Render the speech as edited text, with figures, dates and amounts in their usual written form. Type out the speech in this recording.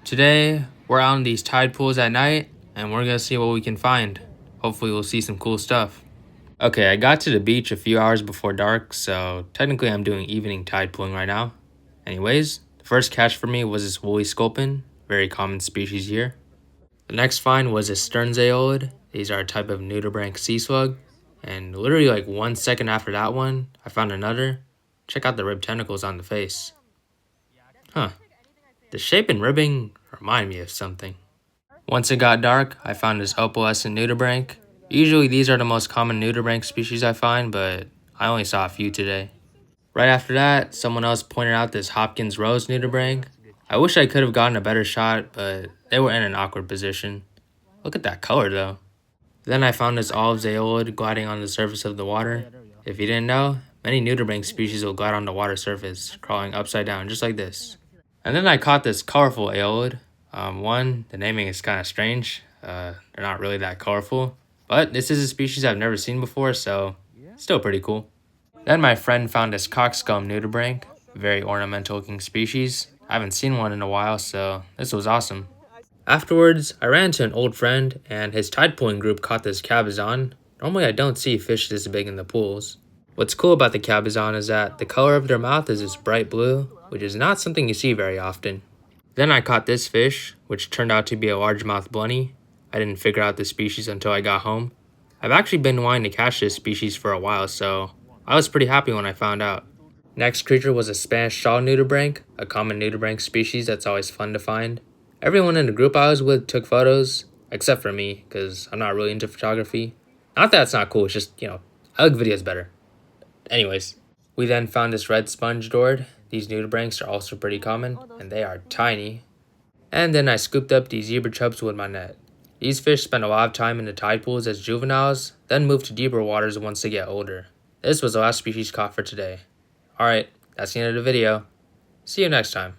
Today, we're out in these tide pools at night, and we're gonna see what we can find. Hopefully we'll see some cool stuff. Okay, I got to the beach a few hours before dark, so technically I'm doing evening tide pooling right now. Anyways, the first catch for me was this woolly sculpin, very common species here. The next find was a sternzaeolid. These are a type of nudibranch sea slug. And literally like 1 second after that one, I found another. Check out the ribbed tentacles on the face. Huh. The shape and ribbing remind me of something. Once it got dark, I found this opalescent nudibranch. Usually these are the most common nudibranch species I find, but I only saw a few today. Right after that, someone else pointed out this Hopkins rose nudibranch. I wish I could have gotten a better shot, but they were in an awkward position. Look at that color though. Then I found this olive zaeolid gliding on the surface of the water. If you didn't know, many nudibranch species will glide on the water surface, crawling upside down just like this. And then I caught this colorful aeolid. The naming is kind of strange. They're not really that colorful. But this is a species I've never seen before, so still pretty cool. Then my friend found this cockscomb nudibranch, a very ornamental looking species. I haven't seen one in a while, so this was awesome. Afterwards, I ran into an old friend, and his tide pooling group caught this cabezon. Normally I don't see fish this big in the pools. What's cool about the cabezon is that the color of their mouth is this bright blue, which is not something you see very often. Then I caught this fish, which turned out to be a largemouth bunny. I didn't figure out the species until I got home. I've actually been wanting to catch this species for a while, so I was pretty happy when I found out. Next creature was a Spanish shawl nudibranch, a common nudibranch species that's always fun to find. Everyone in the group I was with took photos, except for me, because I'm not really into photography. Not that it's not cool, it's just, I like videos better. Anyways, we then found this red sponge gourd. These nudibranchs are also pretty common, and they are tiny. And then I scooped up these zebra chubs with my net. These fish spend a lot of time in the tide pools as juveniles, then move to deeper waters once they get older. This was the last species caught for today. Alright, that's the end of the video. See you next time.